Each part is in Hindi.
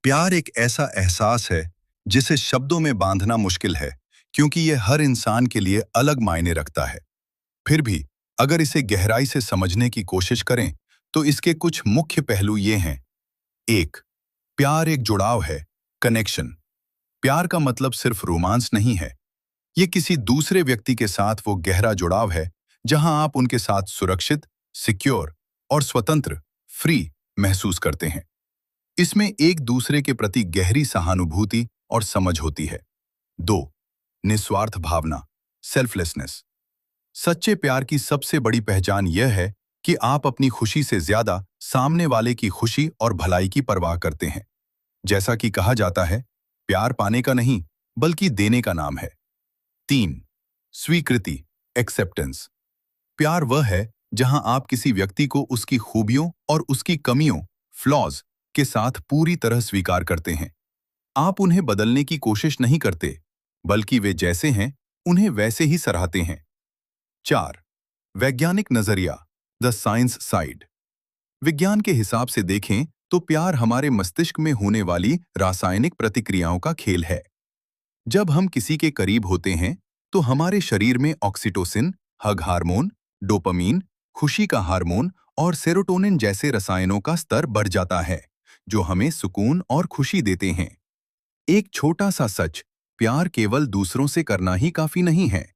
प्यार एक ऐसा एहसास है जिसे शब्दों में बांधना मुश्किल है, क्योंकि यह हर इंसान के लिए अलग मायने रखता है। फिर भी अगर इसे गहराई से समझने की कोशिश करें, तो इसके कुछ मुख्य पहलू ये हैं। एक, प्यार एक जुड़ाव है, कनेक्शन। प्यार का मतलब सिर्फ रोमांस नहीं है। ये किसी दूसरे व्यक्ति के साथ वो गहरा जुड़ाव है, जहां आप उनके साथ सुरक्षित, सिक्योर और स्वतंत्र, फ्री महसूस करते हैं। इसमें एक दूसरे के प्रति गहरी सहानुभूति और समझ होती है। दो, निस्वार्थ भावना, सेल्फलेसनेस। सच्चे प्यार की सबसे बड़ी पहचान यह है कि आप अपनी खुशी से ज्यादा सामने वाले की खुशी और भलाई की परवाह करते हैं। जैसा कि कहा जाता है, प्यार पाने का नहीं, बल्कि देने का नाम है। तीन, स्वीकृति, एक्सेप्टेंस। प्यार वह है जहां आप किसी व्यक्ति को उसकी खूबियों और उसकी कमियों, फ्लॉज के साथ पूरी तरह स्वीकार करते हैं। आप उन्हें बदलने की कोशिश नहीं करते, बल्कि वे जैसे हैं उन्हें वैसे ही सराहते हैं। चार, वैज्ञानिक नजरिया, द साइंस साइड। विज्ञान के हिसाब से देखें तो प्यार हमारे मस्तिष्क में होने वाली रासायनिक प्रतिक्रियाओं का खेल है। जब हम किसी के करीब होते हैं, तो हमारे शरीर में ऑक्सीटोसिन, हग हार्मोन, डोपामीन, खुशी का हार्मोन और सेरोटोनिन जैसे रसायनों का स्तर बढ़ जाता है, जो हमें सुकून और खुशी देते हैं। एक छोटा सा सच, प्यार केवल दूसरों से करना ही काफी नहीं है।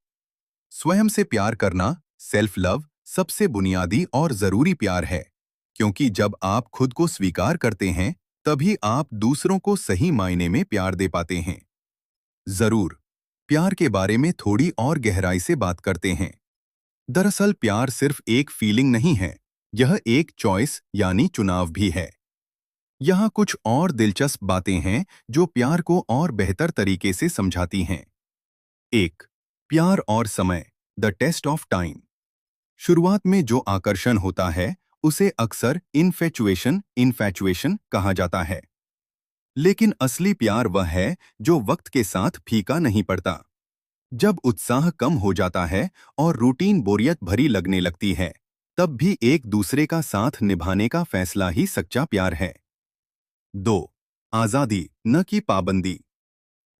स्वयं से प्यार करना, सेल्फ लव, सबसे बुनियादी और जरूरी प्यार है, क्योंकि जब आप खुद को स्वीकार करते हैं, तभी आप दूसरों को सही मायने में प्यार दे पाते हैं। जरूर, प्यार के बारे में थोड़ी और गहराई से बात करते हैं। दरअसल प्यार सिर्फ एक फीलिंग नहीं है, यह एक चॉइस यानी चुनाव भी है। यहाँ कुछ और दिलचस्प बातें हैं जो प्यार को और बेहतर तरीके से समझाती हैं। एक, प्यार और समय, द टेस्ट ऑफ टाइम। शुरुआत में जो आकर्षण होता है, उसे अक्सर इन्फैचुएशन कहा जाता है। लेकिन असली प्यार वह है जो वक्त के साथ फीका नहीं पड़ता। जब उत्साह कम हो जाता है और रूटीन बोरियत भरी लगने लगती है, तब भी एक दूसरे का साथ निभाने का फैसला ही सच्चा प्यार है। दो, आजादी न कि पाबंदी।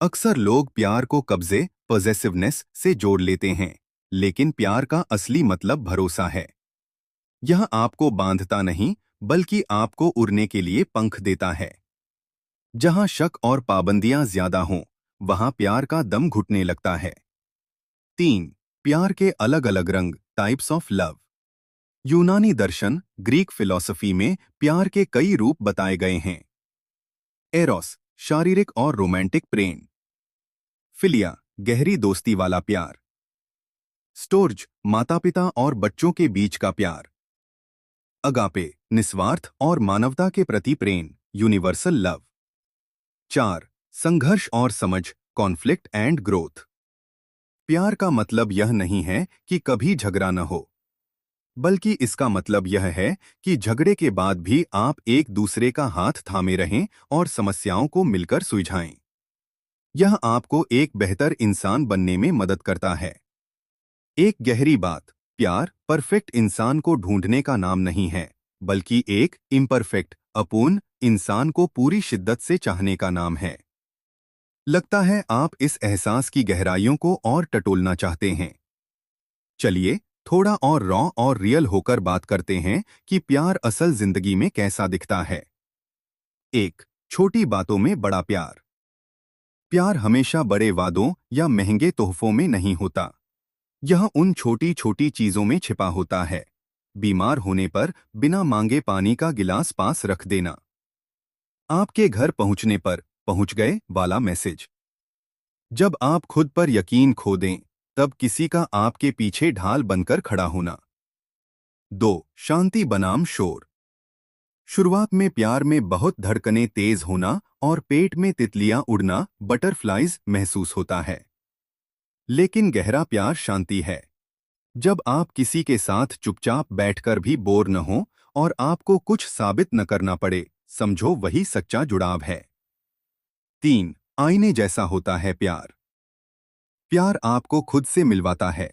अक्सर लोग प्यार को कब्जे, पॉजेसिवनेस से जोड़ लेते हैं, लेकिन प्यार का असली मतलब भरोसा है। यह आपको बांधता नहीं, बल्कि आपको उड़ने के लिए पंख देता है। जहां शक और पाबंदियां ज्यादा हों, वहां प्यार का दम घुटने लगता है। तीन, प्यार के अलग अलग रंग, टाइप्स ऑफ लव। यूनानी दर्शन, ग्रीक फिलॉसफी में प्यार के कई रूप बताए गए हैं। एरोस, शारीरिक और रोमांटिक प्रेम। फिलिया, गहरी दोस्ती वाला प्यार। स्टोर्ज, माता पिता और बच्चों के बीच का प्यार। अगापे, निस्वार्थ और मानवता के प्रति प्रेम, यूनिवर्सल लव। चार, संघर्ष और समझ, कॉन्फ्लिक्ट एंड ग्रोथ। प्यार का मतलब यह नहीं है कि कभी झगड़ा न हो, बल्कि इसका मतलब यह है कि झगड़े के बाद भी आप एक दूसरे का हाथ थामे रहें और समस्याओं को मिलकर सुलझाएं। यह आपको एक बेहतर इंसान बनने में मदद करता है। एक गहरी बात, प्यार परफेक्ट इंसान को ढूंढने का नाम नहीं है, बल्कि एक इम्परफेक्ट, अपूर्ण इंसान को पूरी शिद्दत से चाहने का नाम है। लगता है आप इस एहसास की गहराइयों को और टटोलना चाहते हैं। चलिए थोड़ा और रॉ और रियल होकर बात करते हैं कि प्यार असल जिंदगी में कैसा दिखता है। एक, छोटी बातों में बड़ा प्यार। प्यार हमेशा बड़े वादों या महंगे तोहफों में नहीं होता। यह उन छोटी छोटी चीजों में छिपा होता है। बीमार होने पर बिना मांगे पानी का गिलास पास रख देना। आपके घर पहुंचने पर पहुंच गए वाला मैसेज। जब आप खुद पर यकीन खो दें, तब किसी का आपके पीछे ढाल बनकर खड़ा होना। दो, शांति बनाम शोर। शुरुआत में प्यार में बहुत धड़कनें तेज होना और पेट में तितलियां उड़ना, बटरफ्लाइज महसूस होता है। लेकिन गहरा प्यार शांति है। जब आप किसी के साथ चुपचाप बैठकर भी बोर न हो और आपको कुछ साबित न करना पड़े, समझो वही सच्चा जुड़ाव है। तीन, आईने जैसा होता है प्यार। प्यार आपको खुद से मिलवाता है।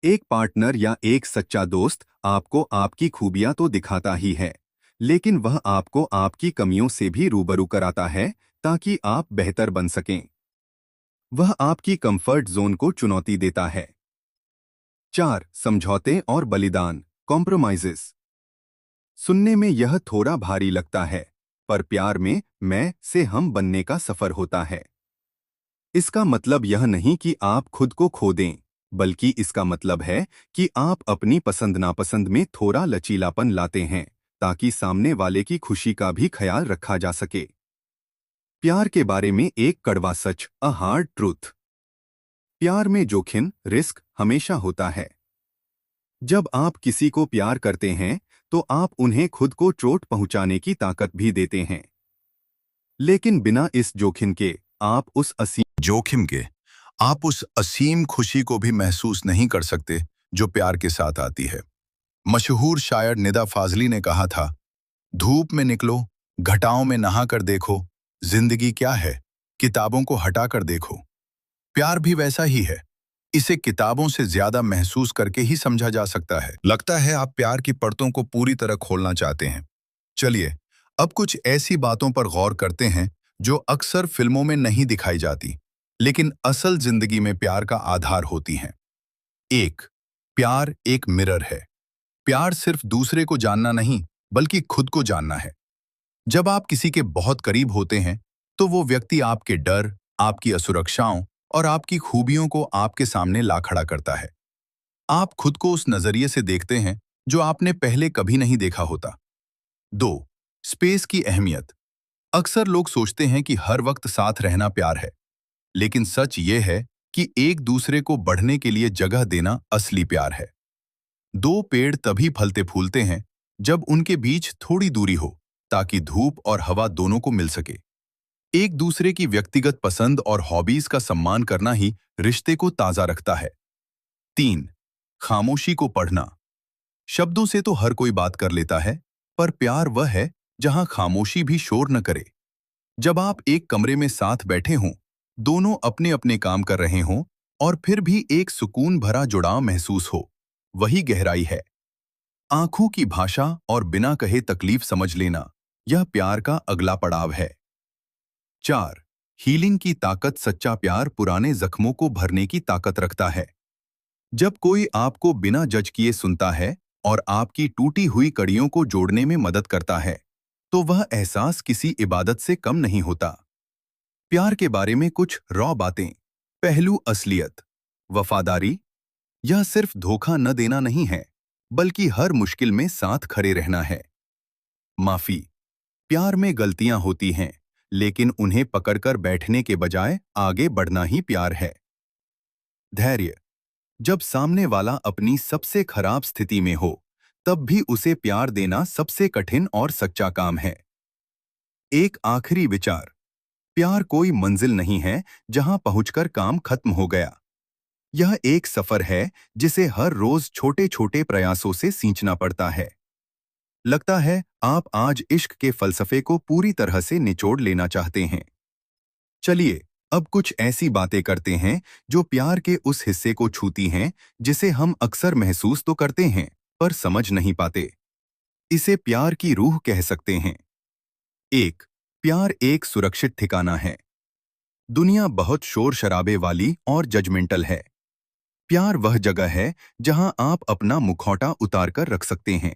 एक पार्टनर या एक सच्चा दोस्त आपको आपकी खूबियां तो दिखाता ही है, लेकिन वह आपको आपकी कमियों से भी रूबरू कराता है ताकि आप बेहतर बन सकें। वह आपकी कंफर्ट जोन को चुनौती देता है। 4. समझौते और बलिदान, कॉम्प्रोमाइजेस। सुनने में यह थोड़ा भारी लगता है, पर प्यार में मैं से हम बनने का सफर होता है। इसका मतलब यह नहीं कि आप खुद को खो दें, बल्कि इसका मतलब है कि आप अपनी पसंद नापसंद में थोड़ा लचीलापन लाते हैं, ताकि सामने वाले की खुशी का भी ख्याल रखा जा सके। प्यार के बारे में एक कड़वा सच, अ हार्ड ट्रूथ। प्यार में जोखिम, रिस्क हमेशा होता है। जब आप किसी को प्यार करते हैं, तो आप उन्हें खुद को चोट पहुंचाने की ताकत भी देते हैं। लेकिन बिना इस जोखिम के, आप उस असीम खुशी को भी महसूस नहीं कर सकते जो प्यार के साथ आती है। मशहूर शायर निदा फाजली ने कहा था, धूप में निकलो, घटाओं में नहा कर देखो, जिंदगी क्या है, किताबों को हटा कर देखो। प्यार भी वैसा ही है। इसे किताबों से ज्यादा महसूस करके ही समझा जा सकता है। लगता है आप प्यार की परतों को पूरी तरह खोलना चाहते हैं। चलिए, अब कुछ ऐसी बातों पर गौर करते हैं जो अक्सर फिल्मों में नहीं दिखाई जाती, लेकिन असल जिंदगी में प्यार का आधार होती हैं। 1. प्यार एक मिरर है। प्यार सिर्फ दूसरे को जानना नहीं, बल्कि खुद को जानना है। जब आप किसी के बहुत करीब होते हैं, तो वो व्यक्ति आपके डर, आपकी असुरक्षाओं और आपकी खूबियों को आपके सामने ला खड़ा करता है। आप खुद को उस नजरिए से देखते हैं जो आपने पहले कभी नहीं देखा होता। 2. स्पेस की अहमियत। अक्सर लोग सोचते हैं कि हर वक्त साथ रहना प्यार है, लेकिन सच ये है कि एक दूसरे को बढ़ने के लिए जगह देना असली प्यार है। दो पेड़ तभी फलते फूलते हैं जब उनके बीच थोड़ी दूरी हो, ताकि धूप और हवा दोनों को मिल सके। एक दूसरे की व्यक्तिगत पसंद और हॉबीज का सम्मान करना ही रिश्ते को ताजा रखता है। 3. खामोशी को पढ़ना। शब्दों से तो हर कोई बात कर लेता है, पर प्यार वह है जहां खामोशी भी शोर न करे। जब आप एक कमरे में साथ बैठे हों, दोनों अपने अपने काम कर रहे हों, और फिर भी एक सुकून भरा जुड़ाव महसूस हो, वही गहराई है। आंखों की भाषा और बिना कहे तकलीफ समझ लेना, यह प्यार का अगला पड़ाव है। 4. हीलिंग की ताकत। सच्चा प्यार पुराने जख्मों को भरने की ताकत रखता है। जब कोई आपको बिना जज किए सुनता है और आपकी टूटी हुई कड़ियों को जोड़ने में मदद करता है, तो वह एहसास किसी इबादत से कम नहीं होता। प्यार के बारे में कुछ रॉ बातें। पहलू, असलियत, वफादारी। यह सिर्फ धोखा न देना नहीं है, बल्कि हर मुश्किल में साथ खड़े रहना है। माफी। प्यार में गलतियां होती हैं, लेकिन उन्हें पकड़कर बैठने के बजाय आगे बढ़ना ही प्यार है। धैर्य। जब सामने वाला अपनी सबसे खराब स्थिति में हो, तब भी उसे प्यार देना सबसे कठिन और सच्चा काम है। एक आखिरी विचार। प्यार कोई मंजिल नहीं है जहां पहुंचकर काम खत्म हो गया। यह एक सफर है जिसे हर रोज छोटे छोटे प्रयासों से सींचना पड़ता है। लगता है आप आज इश्क के फलसफे को पूरी तरह से निचोड़ लेना चाहते हैं। चलिए, अब कुछ ऐसी बातें करते हैं जो प्यार के उस हिस्से को छूती हैं जिसे हम अक्सर महसूस तो करते हैं, पर समझ नहीं पाते। इसे प्यार की रूह कह सकते हैं। 1. प्यार एक सुरक्षित ठिकाना है। दुनिया बहुत शोर शराबे वाली और जजमेंटल है। प्यार वह जगह है जहां आप अपना मुखौटा उतार कर रख सकते हैं।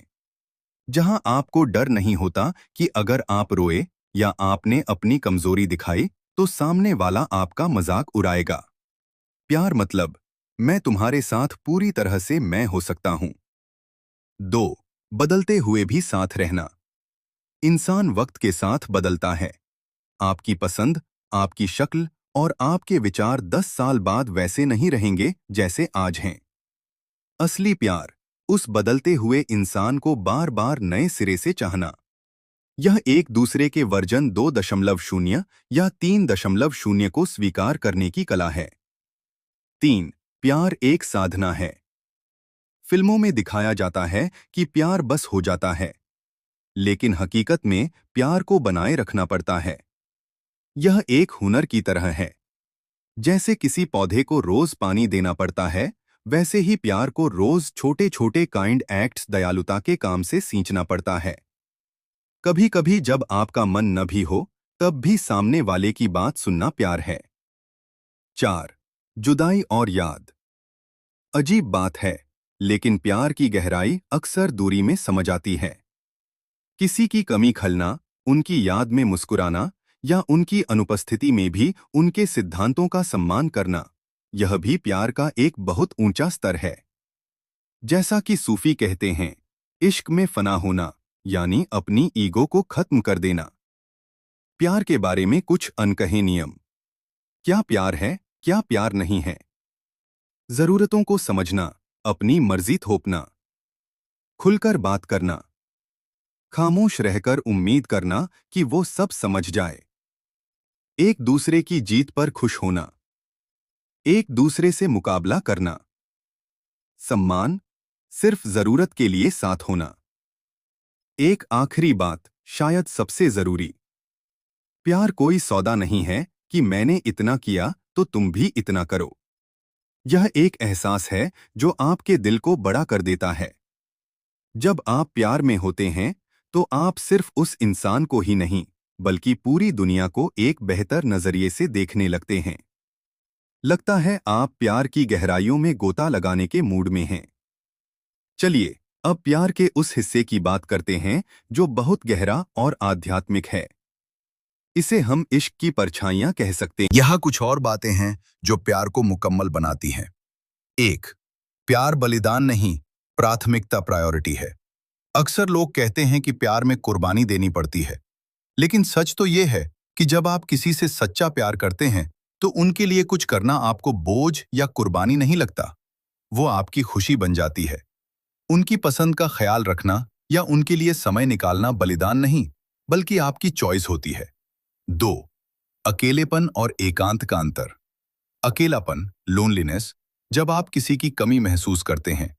जहां आपको डर नहीं होता कि अगर आप रोए या आपने अपनी कमजोरी दिखाई, तो सामने वाला आपका मजाक उड़ाएगा। प्यार मतलब, मैं तुम्हारे साथ पूरी तरह से मैं हो सकता हूं। 2. बदलते हुए भी साथ रहना। इंसान वक्त के साथ बदलता है। आपकी पसंद, आपकी शक्ल और आपके विचार 10 साल बाद वैसे नहीं रहेंगे जैसे आज हैं। असली प्यार उस बदलते हुए इंसान को बार बार नए सिरे से चाहना। यह एक दूसरे के वर्जन 2.0 या 3.0 को स्वीकार करने की कला है। 3. प्यार एक साधना है। फिल्मों में दिखाया जाता है कि प्यार बस हो जाता है, लेकिन हकीकत में प्यार को बनाए रखना पड़ता है। यह एक हुनर की तरह है। जैसे किसी पौधे को रोज पानी देना पड़ता है, वैसे ही प्यार को रोज छोटे छोटे काइंड एक्ट्स दयालुता के काम से सींचना पड़ता है। कभी कभी जब आपका मन न भी हो तब भी सामने वाले की बात सुनना प्यार है। 4. जुदाई और याद। अजीब बात है, लेकिन प्यार की गहराई अक्सर दूरी में समझ आती है। किसी की कमी खलना, उनकी याद में मुस्कुराना या उनकी अनुपस्थिति में भी उनके सिद्धांतों का सम्मान करना, यह भी प्यार का एक बहुत ऊंचा स्तर है। जैसा कि सूफी कहते हैं, इश्क में फना होना यानी अपनी ईगो को खत्म कर देना। प्यार के बारे में कुछ अनकहे नियम। क्या प्यार है, क्या प्यार नहीं है। जरूरतों को समझना, अपनी मर्जी थोपना, खुलकर बात करना, खामोश रहकर उम्मीद करना कि वो सब समझ जाए, एक दूसरे की जीत पर खुश होना, एक दूसरे से मुकाबला करना, सम्मान, सिर्फ जरूरत के लिए साथ होना। एक आखिरी बात, शायद सबसे जरूरी, प्यार कोई सौदा नहीं है कि मैंने इतना किया तो तुम भी इतना करो। यह एक एहसास है जो आपके दिल को बड़ा कर देता है। जब आप प्यार में होते हैं तो आप सिर्फ उस इंसान को ही नहीं बल्कि पूरी दुनिया को एक बेहतर नजरिए से देखने लगते हैं। लगता है आप प्यार की गहराइयों में गोता लगाने के मूड में हैं। चलिए अब प्यार के उस हिस्से की बात करते हैं जो बहुत गहरा और आध्यात्मिक है। इसे हम इश्क की परछाइयां कह सकते हैं। यहाँ कुछ और बातें हैं जो प्यार को मुकम्मल बनाती हैं। 1. प्यार बलिदान नहीं, प्राथमिकता प्रायोरिटी है। अक्सर लोग कहते हैं कि प्यार में कुर्बानी देनी पड़ती है, लेकिन सच तो ये है कि जब आप किसी से सच्चा प्यार करते हैं तो उनके लिए कुछ करना आपको बोझ या कुर्बानी नहीं लगता। वो आपकी खुशी बन जाती है। उनकी पसंद का ख्याल रखना या उनके लिए समय निकालना बलिदान नहीं, बल्कि आपकी चॉइस होती है। 2. अकेलेपन और एकांत का अंतर। अकेलापन, लोनलीनेस, जब आप किसी की कमी महसूस करते हैं।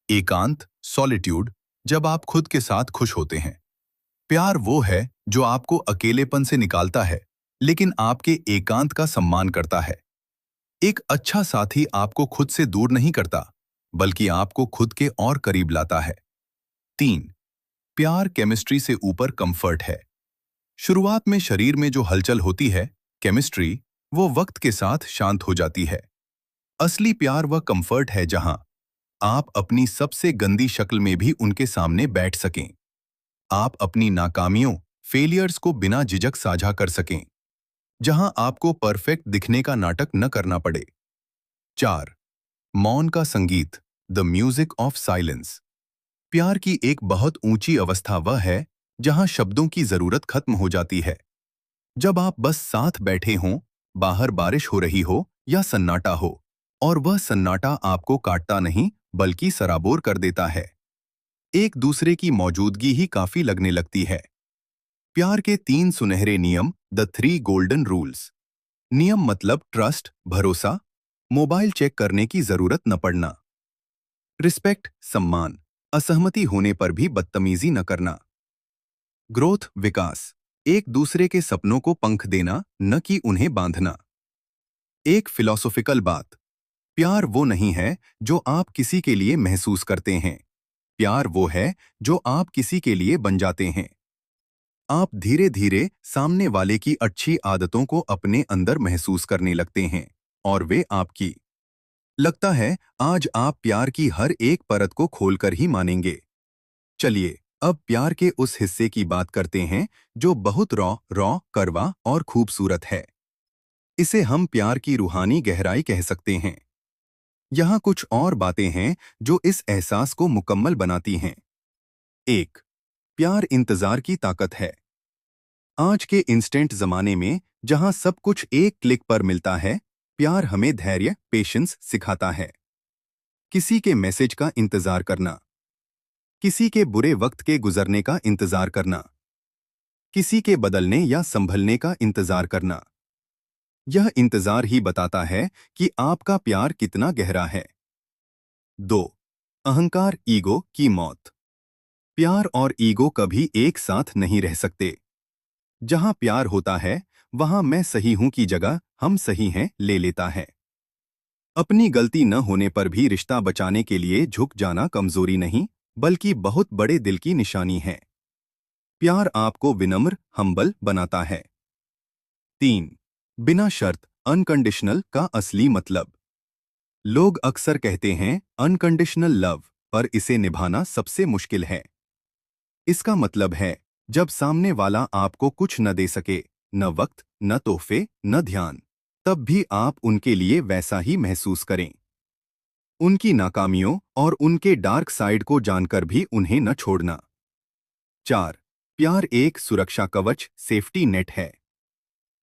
एकांत, सॉलिट्यूड, जब आप खुद के साथ खुश होते हैं। प्यार वो है जो आपको अकेलेपन से निकालता है, लेकिन आपके एकांत का सम्मान करता है। एक अच्छा साथी आपको खुद से दूर नहीं करता, बल्कि आपको खुद के और करीब लाता है। 3. प्यार केमिस्ट्री से ऊपर कंफर्ट है। शुरुआत में शरीर में जो हलचल होती है, केमिस्ट्री, वो वक्त के साथ शांत हो जाती है। असली प्यार वह कंफर्ट है जहां आप अपनी सबसे गंदी शक्ल में भी उनके सामने बैठ सकें। आप अपनी नाकामियों, फेलियर्स को बिना झिझक साझा कर सकें। जहां आपको परफेक्ट दिखने का नाटक न करना पड़े। 4. मौन का संगीत, द म्यूजिक ऑफ साइलेंस। प्यार की एक बहुत ऊंची अवस्था वह है जहां शब्दों की जरूरत खत्म हो जाती है। जब आप बस साथ बैठे हों, बाहर बारिश हो रही हो या सन्नाटा हो, और वह सन्नाटा आपको काटता नहीं बल्कि सराबोर कर देता है। एक दूसरे की मौजूदगी ही काफी लगने लगती है। प्यार के 3 सुनहरे नियम, द 3 गोल्डन रूल्स। नियम मतलब ट्रस्ट, भरोसा, मोबाइल चेक करने की जरूरत न पड़ना। रिस्पेक्ट, सम्मान, असहमति होने पर भी बदतमीजी न करना। ग्रोथ, विकास, एक दूसरे के सपनों को पंख देना, न कि उन्हें बांधना। एक फिलॉसॉफिकल बात, प्यार वो नहीं है जो आप किसी के लिए महसूस करते हैं। प्यार वो है जो आप किसी के लिए बन जाते हैं। आप धीरे धीरे सामने वाले की अच्छी आदतों को अपने अंदर महसूस करने लगते हैं और वे आपकी। लगता है आज आप प्यार की हर एक परत को खोलकर ही मानेंगे। चलिए अब प्यार के उस हिस्से की बात करते हैं जो बहुत रॉ, कड़वा और खूबसूरत है। इसे हम प्यार की रूहानी गहराई कह सकते हैं। यहाँ कुछ और बातें हैं जो इस एहसास को मुकम्मल बनाती हैं। 1. प्यार इंतजार की ताकत है। आज के इंस्टेंट जमाने में जहां सब कुछ एक क्लिक पर मिलता है, प्यार हमें धैर्य, पेशेंस सिखाता है। किसी के मैसेज का इंतजार करना, किसी के बुरे वक्त के गुजरने का इंतजार करना, किसी के बदलने या संभलने का इंतजार करना। यह इंतजार ही बताता है कि आपका प्यार कितना गहरा है। 2. अहंकार, ईगो की मौत। प्यार और ईगो कभी एक साथ नहीं रह सकते। जहां प्यार होता है, वहां मैं सही हूं की जगह हम सही हैं ले लेता है। अपनी गलती न होने पर भी रिश्ता बचाने के लिए झुक जाना कमजोरी नहीं, बल्कि बहुत बड़े दिल की निशानी है। प्यार आपको विनम्र, हम्बल बनाता है। 3. बिना शर्त, अनकंडीशनल का असली मतलब। लोग अक्सर कहते हैं अनकंडीशनल लव, पर इसे निभाना सबसे मुश्किल है। इसका मतलब है जब सामने वाला आपको कुछ न दे सके, न वक्त, न तोहफे, न ध्यान, तब भी आप उनके लिए वैसा ही महसूस करें। उनकी नाकामियों और उनके डार्क साइड को जानकर भी उन्हें न छोड़ना। 4. प्यार एक सुरक्षा कवच, सेफ्टी नेट है।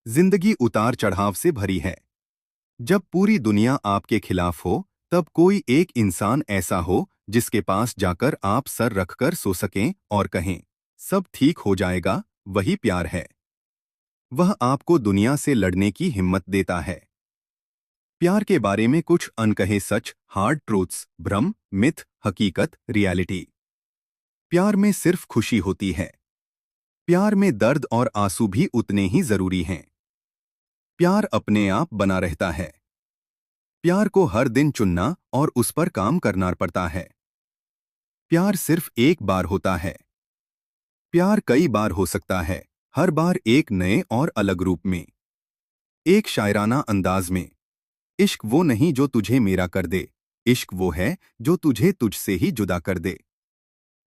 जिंदगी उतार चढ़ाव से भरी है। जब पूरी दुनिया आपके खिलाफ हो, तब कोई एक इंसान ऐसा हो जिसके पास जाकर आप सर रखकर सो सकें और कहें, सब ठीक हो जाएगा, वही प्यार है। वह आपको दुनिया से लड़ने की हिम्मत देता है। प्यार के बारे में कुछ अनकहे सच, हार्ड ट्रूथ्स, भ्रम, मिथ, हकीकत, रियलिटी। प्यार में सिर्फ खुशी होती है। प्यार में दर्द और आंसू भी उतने ही जरूरी हैं। प्यार अपने आप बना रहता है। प्यार को हर दिन चुनना और उस पर काम करना पड़ता है। प्यार सिर्फ एक बार होता है। प्यार कई बार हो सकता है, हर बार एक नए और अलग रूप में। एक शायराना अंदाज में, इश्क वो नहीं जो तुझे मेरा कर दे, इश्क वो है जो तुझे तुझसे ही जुदा कर दे।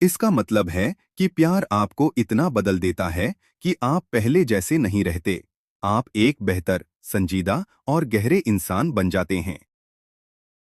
इसका मतलब है कि प्यार आपको इतना बदल देता है कि आप पहले जैसे नहीं रहते। आप एक बेहतर, संजीदा और गहरे इंसान बन जाते हैं।